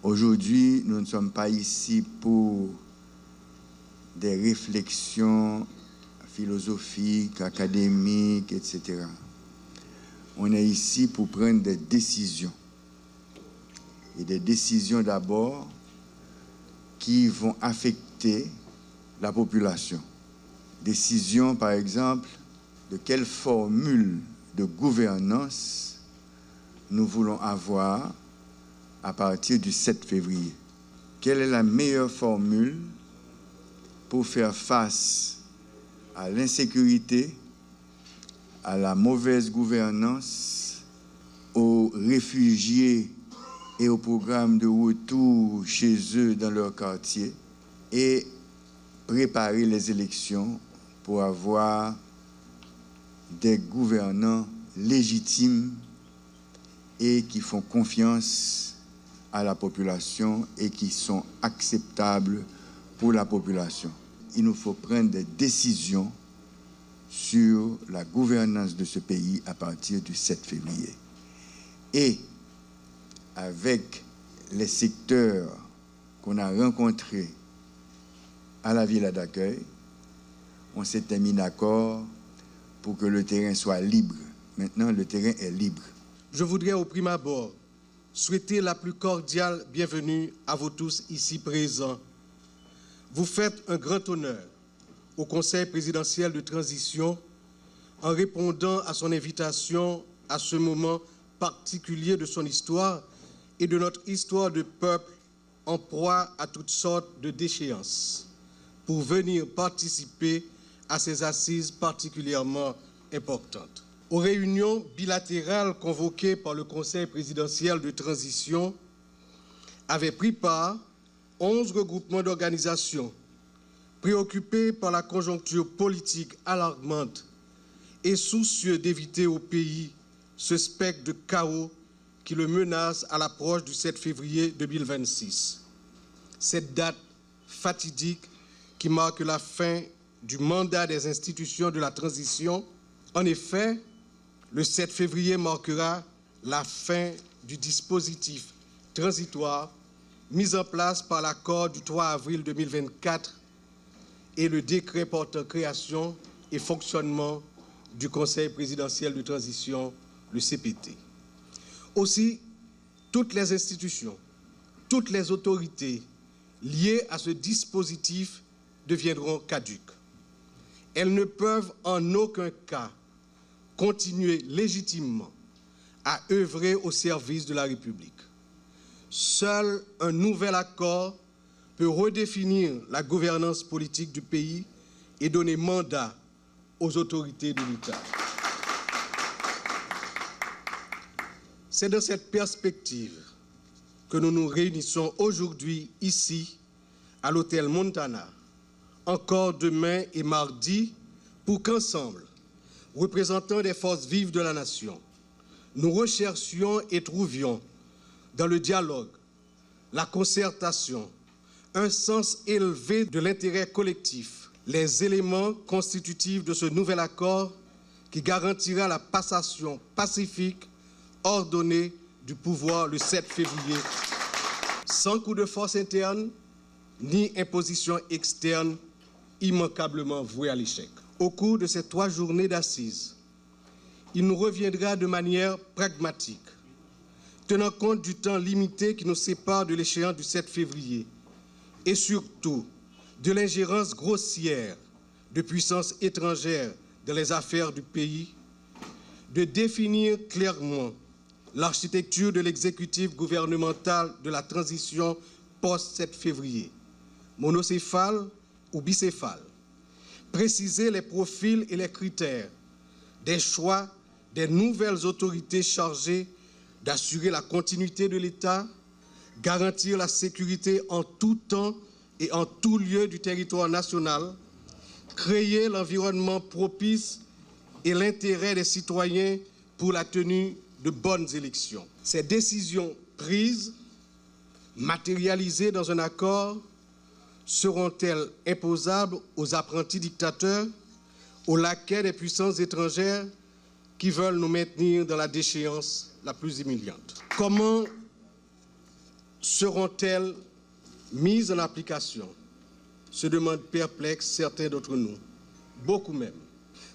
Aujourd'hui, nous ne sommes pas ici pour des réflexions philosophiques, académiques, etc. On est ici pour prendre des décisions. Et des décisions d'abord qui vont affecter la population. Décisions, par exemple, de quelle formule de gouvernance nous voulons avoir à partir du 7 février. Quelle est la meilleure formule pour faire face à l'insécurité, à la mauvaise gouvernance, aux réfugiés et au programme de retour chez eux dans leur quartier et préparer les élections pour avoir des gouvernants légitimes et qui font confiance à la population et qui sont acceptables pour la population. Il nous faut prendre des décisions sur la gouvernance de ce pays à partir du 7 février. Et avec les secteurs qu'on a rencontrés à la villa d'accueil, on s'était mis d'accord pour que le terrain soit libre. Maintenant, le terrain est libre. Je voudrais au prime abord souhaiter la plus cordiale bienvenue à vous tous ici présents. Vous faites un grand honneur au Conseil présidentiel de transition en répondant à son invitation à ce moment particulier de son histoire et de notre histoire de peuple en proie à toutes sortes de déchéances, pour venir participer à ces assises particulièrement importantes. Aux réunions bilatérales convoquées par le Conseil présidentiel de transition avaient pris part 11 regroupements d'organisations préoccupés par la conjoncture politique alarmante et soucieux d'éviter au pays ce spectre de chaos qui le menace à l'approche du 7 février 2026. Cette date fatidique qui marque la fin du mandat des institutions de la transition. En effet, le 7 février marquera la fin du dispositif transitoire mis en place par l'accord du 3 avril 2024 et le décret portant création et fonctionnement du Conseil présidentiel de transition, le CPT. Aussi, toutes les institutions, toutes les autorités liées à ce dispositif deviendront caduques. Elles ne peuvent en aucun cas continuer légitimement à œuvrer au service de la République. Seul un nouvel accord peut redéfinir la gouvernance politique du pays et donner mandat aux autorités de l'État. C'est dans cette perspective que nous nous réunissons aujourd'hui ici à l'hôtel Montana, encore demain et mardi, pour qu'ensemble, représentants des forces vives de la nation, nous recherchions et trouvions dans le dialogue, la concertation, un sens élevé de l'intérêt collectif, les éléments constitutifs de ce nouvel accord qui garantira la passation pacifique, ordonnée du pouvoir le 7 février, sans coup de force interne ni imposition externe immanquablement vouée à l'échec. Au cours de ces 3 journées d'assises, il nous reviendra de manière pragmatique, tenant compte du temps limité qui nous sépare de l'échéance du 7 février et surtout de l'ingérence grossière de puissances étrangères dans les affaires du pays, de définir clairement l'architecture de l'exécutif gouvernemental de la transition post-7 février, monocéphale ou bicéphale, préciser les profils et les critères des choix des nouvelles autorités chargées d'assurer la continuité de l'État, garantir la sécurité en tout temps et en tout lieu du territoire national, créer l'environnement propice et l'intérêt des citoyens pour la tenue de bonnes élections. Ces décisions prises, matérialisées dans un accord, seront-elles imposables aux apprentis dictateurs, aux laquais des puissances étrangères qui veulent nous maintenir dans la déchéance la plus humiliante? Comment seront-elles mises en application? Se demandent perplexes certains d'entre nous, beaucoup même.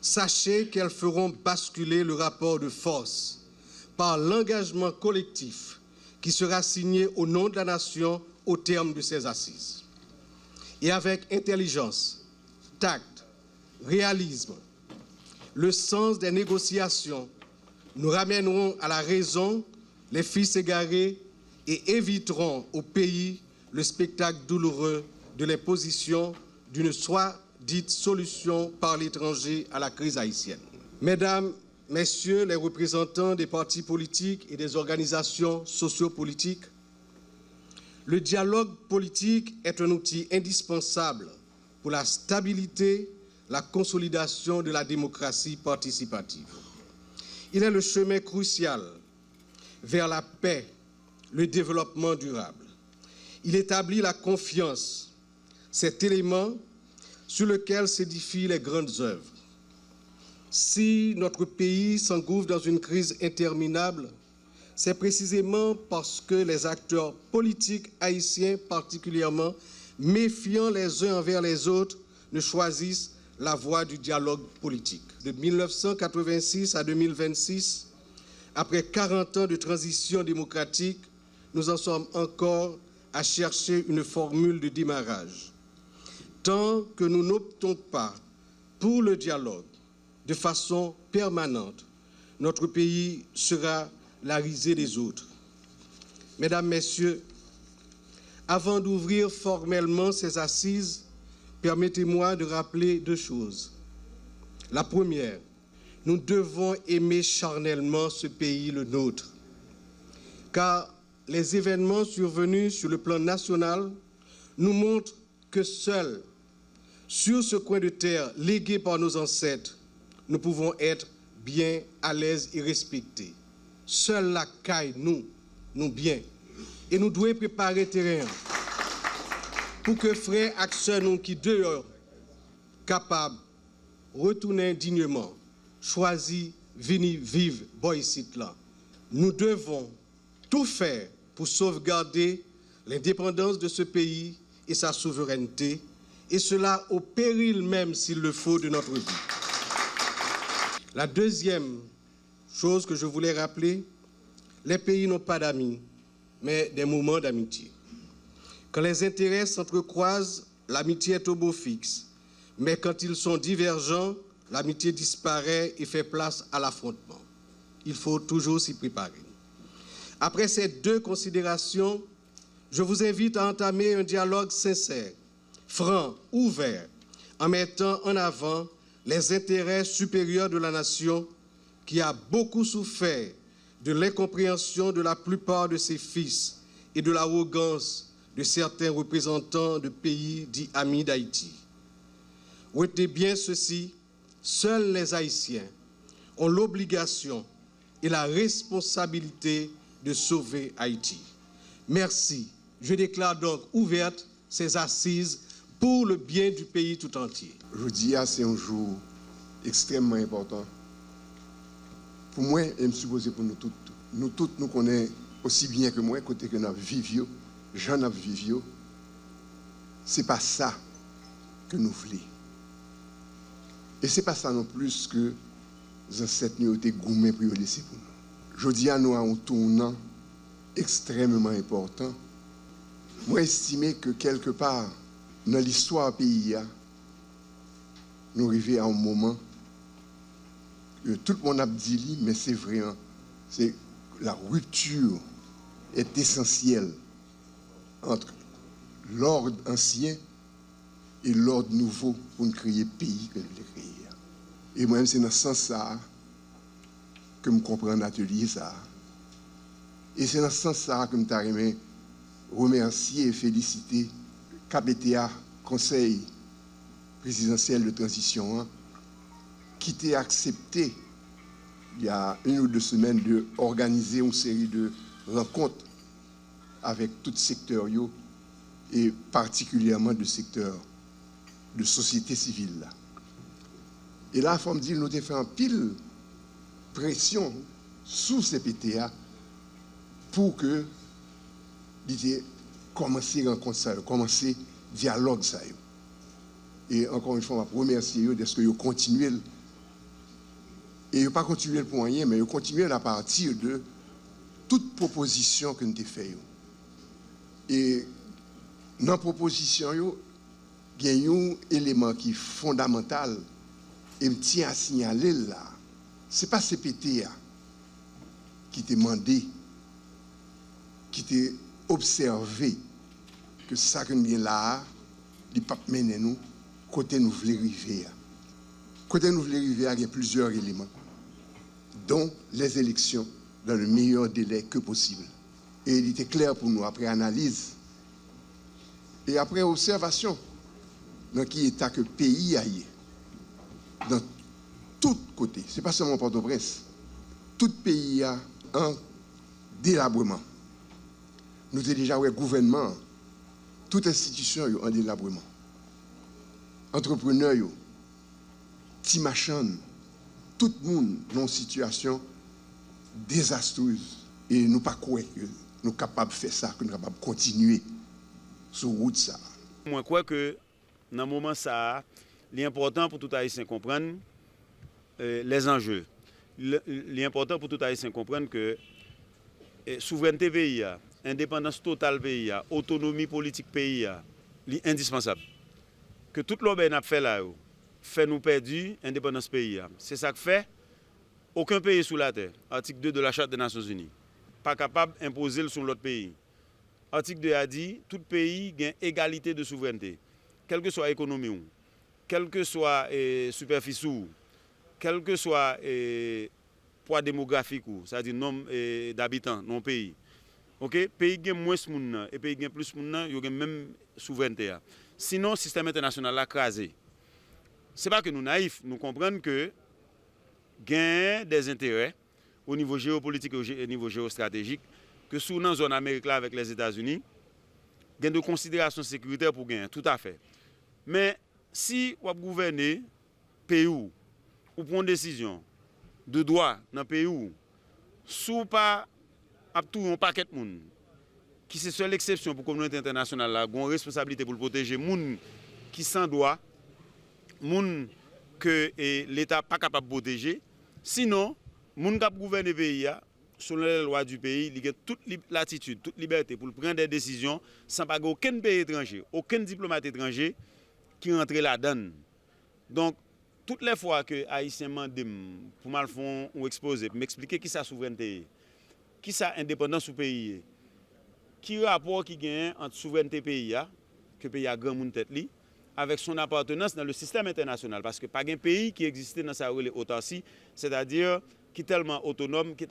Sachez qu'elles feront basculer le rapport de force par l'engagement collectif qui sera signé au nom de la nation au terme de ces assises. Et avec intelligence, tact, réalisme, le sens des négociations, nous ramènerons à la raison les fils égarés et éviterons au pays le spectacle douloureux de l'imposition d'une soi-dite solution par l'étranger à la crise haïtienne. Mesdames, Messieurs les représentants des partis politiques et des organisations sociopolitiques, le dialogue politique est un outil indispensable pour la stabilité, la consolidation de la démocratie participative. Il est le chemin crucial vers la paix, le développement durable. Il établit la confiance, cet élément sur lequel s'édifient les grandes œuvres. Si notre pays s'engouffre dans une crise interminable, c'est précisément parce que les acteurs politiques haïtiens, particulièrement méfiants les uns envers les autres, ne choisissent la voie du dialogue politique. De 1986 à 2026, après 40 ans de transition démocratique, nous en sommes encore à chercher une formule de démarrage. Tant que nous n'optons pas pour le dialogue de façon permanente, notre pays sera la risée des autres. Mesdames, Messieurs, avant d'ouvrir formellement ces assises, permettez-moi de rappeler deux choses. La première, nous devons aimer charnellement ce pays, le nôtre, car les événements survenus sur le plan national nous montrent que seuls, sur ce coin de terre légué par nos ancêtres, nous pouvons être bien à l'aise et respectés. Seule la caille, nous bien. Et nous devons préparer le terrain pour que frères et sœurs nous qui dehors, capables, retourner dignement, choisir, venir vivre, ici là. Nous devons tout faire pour sauvegarder l'indépendance de ce pays et sa souveraineté, et cela au péril même, s'il le faut, de notre vie. La deuxième chose que je voulais rappeler, les pays n'ont pas d'amis, mais des moments d'amitié. Quand les intérêts s'entrecroisent, l'amitié est au beau fixe, mais quand ils sont divergents, l'amitié disparaît et fait place à l'affrontement. Il faut toujours s'y préparer. Après ces deux considérations, je vous invite à entamer un dialogue sincère, franc, ouvert, en mettant en avant les intérêts supérieurs de la nation qui a beaucoup souffert de l'incompréhension de la plupart de ses fils et de l'arrogance de certains représentants de pays dits amis d'Haïti. Retenez bien ceci, seuls les Haïtiens ont l'obligation et la responsabilité de sauver Haïti. Merci. Je déclare donc ouvertes ces assises pour le bien du pays tout entier. Jeudi, c'est un jour extrêmement important. Pour moi, et me suppose pour nous toutes. Nous toutes, nous connaissons aussi bien que moi, côté que nous vivons, j'en ai vécu. Ce n'est pas ça que nous voulons. Et ce n'est pas ça non plus que les ancêtres nous ont été gourmets pour laisser pour nous. Jeudi, nous avons un tournant extrêmement important. Moi, estimé que quelque part, dans l'histoire du pays, nous arrivons à un moment que tout le monde a dit, mais c'est vrai, c'est la rupture est essentielle entre l'ordre ancien et l'ordre nouveau pour nous créer le pays que nous voulons créer. Et moi-même, c'est dans ce sens-là que je comprends l'atelier ça. Et c'est dans ce sens-là que je aimé remercier et féliciter KBTA, Conseil présidentiel de transition, qui t'a accepté il y a 1 ou 2 semaines d'organiser une série de rencontres avec tout secteur et particulièrement de secteur de société civile. Là. Et là, il faut me dire, nous avons fait un pile pression sous ces PTA pour que il a commencé rencontre ça, commencé dialogue ça. Et encore une fois, je remercie de ce que vous continuez. Et pas continuer pour rien, mais vous continuez à partir de toute proposition que nous avons faite. Et dans la proposition, il y a un élément qui est fondamental et je tiens à signaler là. Ce n'est pas CPTA qui t'a demandé, qui t'a observé que ça que nous avons là, il ne peut pas mener nous côté nous voulons arriver. Côté nous voulons arriver, il y a plusieurs éléments, dont les élections dans le meilleur délai que possible. Et il était clair pour nous, après analyse et après observation, dans qui état que le pays a eu, dans tous côtés, ce n'est pas seulement Port-au-Prince, tout pays a un délabrement. Nous avons déjà le gouvernement, toute institution en délabrement. Entrepreneurs, Timachan, tout le monde dans une situation désastreuse. Et nous ne pas croire que nous sommes capables de faire ça, que nous sommes capables de continuer sur route ça. Moi, je crois que dans ce moment, ça, l'important pour tout Haïtien comprendre les enjeux. L'important pour tout Haïtien comprendre que souveraineté pays, indépendance totale pays, autonomie politique pays, est indispensable. Que tout l'obé n'a fait là, fait nous perdre l'indépendance pays. C'est ça que fait aucun pays sous la terre, article 2 de la Charte des Nations Unies, pas capable d'imposer sur l'autre pays. Article 2 a dit tout pays a égalité de souveraineté, quelle que soit l'économie, quelle que soit superficie, quel que soit poids démographique, c'est-à-dire nombre d'habitants dans le pays. OK, pays qui a moins de monde et pays qui a plus de monde, il y a même souveraineté. Sinon, le système international a crasé. Ce n'est pas que nous naïfs, nous comprenons que gain des intérêts au niveau géopolitique et au niveau géostratégique, que sous la zone Amérique là avec les États-Unis, gain de considération sécuritaire pour gagner, tout à fait. Mais si vous gouvernez pays ou prendre une décision de droit dans le pays où, sous pas un paquet de monde, qui c'est seule exception pour la communauté internationale, là, une responsabilité pour protéger les gens qui sans droit, les gens que l'État n'est pas capable de protéger. Sinon, les gens qui gouvernent le pays, selon les lois du pays, ils ont toute latitude, toute liberté pour prendre des décisions sans pas aucun pays étranger, aucun diplomate étranger qui rentre là-dedans. Donc, toutes les fois que les Haïtiens demandent pour mal font ou exposer, pour m'expliquer qui sa souveraineté, qui sa indépendance au pays, qui rapport qui gagne entre souveraineté pays, que le pays a grand monde tête li, avec son appartenance dans le système international. Parce que pas un pays qui existait dans sa autarcie, c'est-à-dire qui est tellement autonome, qui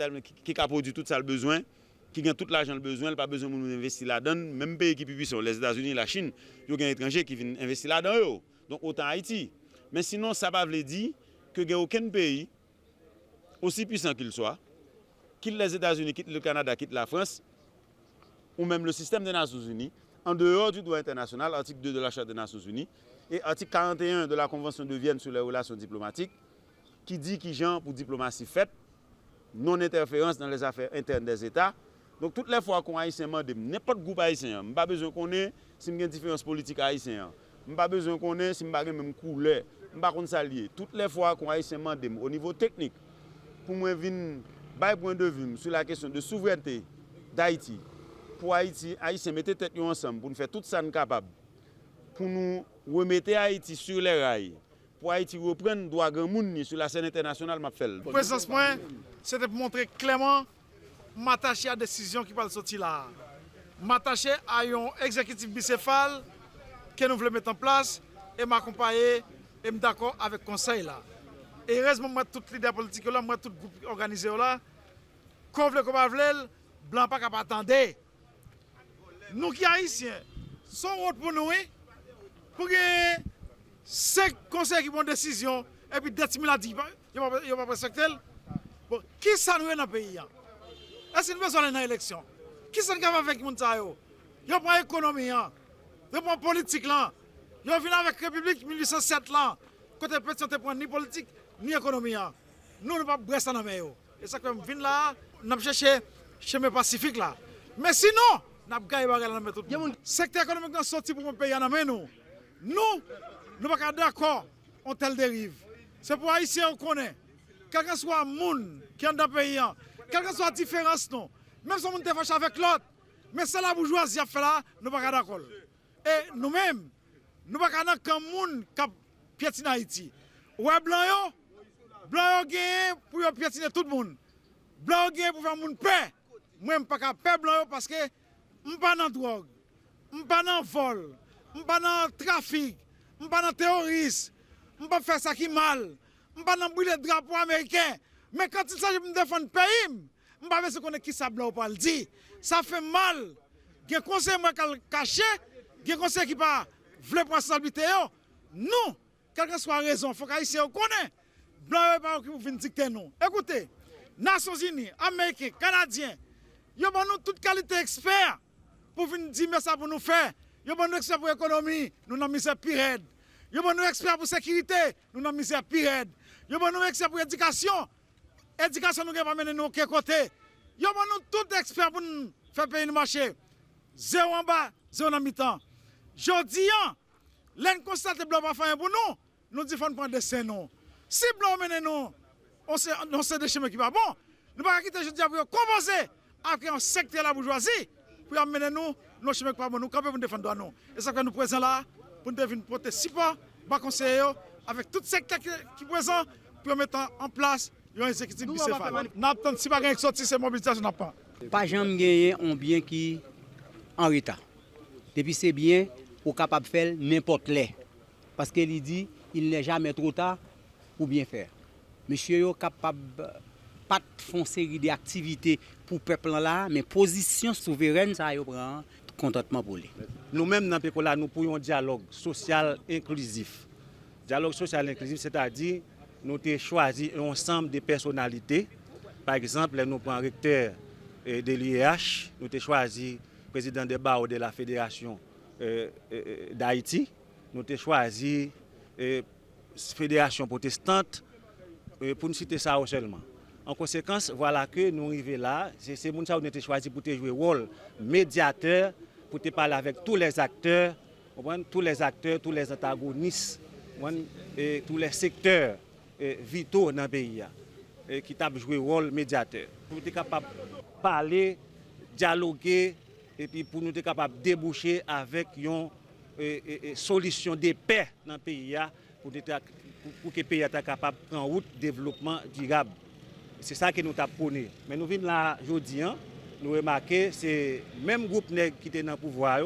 a produit tout ça le besoin, qui a tout l'argent le besoin, il n'a pas besoin d'investir là-dedans. Même pays qui puissent, les États-Unis, la Chine, il y a des étrangers qui viennent investir là-dedans. Donc autant Haïti. Mais sinon, ça ne veut pas dire qu'il n'y a aucun pays, aussi puissant qu'il soit, quitte les États-Unis, quitte le Canada, quitte la France, ou même le système des Nations Unies, en dehors du droit international, article 2 de la Charte des Nations Unies, et article 41 de la Convention de Vienne sur les relations diplomatiques, qui dit qu'il y a pour diplomatie faite, non-interférence dans les affaires internes des États. Donc, toutes les fois qu'on a haïtien, n'importe groupe haïtien, je n'ai pas besoin qu'on ait si il y a une différence politique haïtienne. Je n'ai pas besoin qu'on ait si il y a même couleur. Je ne sais pas s'allier. Toutes les fois qu'on a haïtien, au niveau technique, pour moi, venir point de vue sur la question de souveraineté d'Haïti, pour Haïti, Haïtiens mettez tête ensemble pour nous faire tout ça capable, pour nous remettre Haïti sur les rails, pour Haïti reprendre le droit grand monde sur la scène internationale. Le présence point, c'était pour montrer clairement m'attacher à la décision qui va sortir là. M'attacher à un exécutif bicéphale que nous voulons mettre en place et m'accompagner et me d'accord avec le conseil là. Et heureusement, moi, tout leader politique là, moi, tout groupe organisé là, qu'on veut, qu'on pas veut, blanc pas capable d'attendre. Nous qui haïtiens, son rôle pour nous, pour que 5 conseils qui prennent décision, et puis 10 000 a dit, ils ne vont pas respecter. Bon, qui ça nous est dans le pays? Est-ce que nous besoin d'une élection? Qui ça nous fait avec les gens? Ils prennent l'économie, ils prennent la politique, ils viennent avec la République 1807, côté personne ne prend ni politique, ni économie. Nous ne pouvons pas rester dans le pays. Et ça, comme vient là, nous cherchons le chemin pacifique là. Mais sinon, n'a pas gagné dans tout le monde. Secteur économique dans sorti pour mon pays en amène nous. Nous pas d'accord on telle dérive. C'est pour Haïtiens on connaît. Quel que soit le monde qui est dans le pays, quelle que soit la différence, non. Même si on est fâché avec l'autre, mais c'est la bourgeoisie qui a fait là, nous ne sommes pas d'accord. Et nous-mêmes, nous ne sommes pas d'accord comme monde qui a piétiné Haïti. Ouais, blanc yo gagné pour piétiner tout le monde. Blanc yo gagné pour faire monde paix. Moi, je ne suis pas paix blanc parce que je ne suis pas dans la drogue, je ne suis pas dans le vol, je ne suis pas dans le trafic, je ne suis pas dans le terrorisme, je ne suis pas faire ça qui est mal. Je ne suis pas dans le drapeau américain. Mais quand il s'agit de défendre le pays, je ne sais pas si on est qui ça blanc ou pas le dire. Ça fait mal. Il y a des conseils qui sont cachés, il y a des conseils qui ne veulent pas responsabilité. Nous, quelle que soit la raison, il faut que les connaissent. Blanc et pas qui viennent dicter nous. Écoutez, Nations Unies, Américains, Canadiens, ils ont nous toute qualité experts pour venir dire ça pour nous faire. Ils ont nous experts pour l'économie, nous n'avons mis ça pire. Ils ont nous experts pour la sécurité, nous n'avons mis ça pire. Ils ont nous experts pour l'éducation. L'éducation nous pas mener nous aucun côté. Ils ont nous tous experts pour nous faire payer le marché. Zéro en bas, zéro en mi-temps. Jodi, l'un constate blanc pas faire pour nous disons qu'on prend des scènes. Si blanc mène nous, on sait des chemins qui va bon. Nous ne pouvons pas quitter jodi pour composer avec un secteur de la bourgeoisie pour amener nous nos chemins qui va bon. Nous camper pour défendre nous. Et ça que nous présents là pour nous venir porter support, bas conseiller avec tout secteur qui présent pour mettre en place un exécutif bicéphale. N'attend si pas gagne sorti c'est mobilisation n'a pas. Pas jamais gagner un bien qui en retard. Depuis c'est bien ou capable de faire n'importe les. Parce qu'il dit il n'est jamais trop tard pour bien faire. Monsieur est capable pas de faire une série d'activités pour le peuple là, mais position souveraine ça y prend contentement pour lui. Nous-mêmes dans Pécola, nous pourrions un dialogue social inclusif. Dialogue social inclusif, c'est-à-dire nous avons choisi un ensemble de personnalités. Par exemple, nous prenons un recteur de l'IEH, nous avons choisi le président de barreaux de la Fédération d'Haïti, nous avons choisi la Fédération protestante, pour nous citer ça seulement. En conséquence, voilà que nous arrivons là, c'est ces gens qui ont été choisis pour jouer le rôle médiateur, pour parler avec tous les acteurs, tous les antagonistes, et tous les secteurs vitaux dans le pays qui ont joué le rôle médiateur. Pour être capable de parler, dialoguer, et puis pour nous être capable de déboucher avec une solution de paix dans le pays, pour que le pays soit capable de prendre en route développement durable. C'est ça que nous avons prôné. Mais nous venons là aujourd'hui, nous remarquons que c'est le même groupe qui est dans le pouvoir,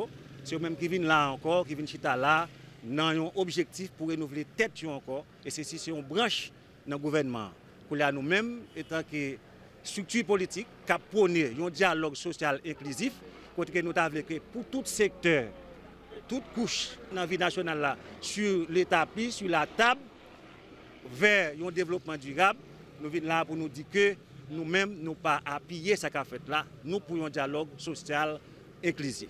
c'est eux-mêmes qui viennent là encore, qui viennent chita là, dans un objectif pour renouveler tête encore. Et ceci, c'est une branche dans le gouvernement. Pour nous-mêmes, étant que structure politique, qui a prôné un dialogue social inclusif, que nous avons que pour tout secteur, toute couche dans la vie nationale, là, sur l'établi, sur la table, vers un développement durable, nous venons là pour nous dire que nous-mêmes, nous pas appuyer ce qu'a fait là, nous pour un dialogue social inclusif.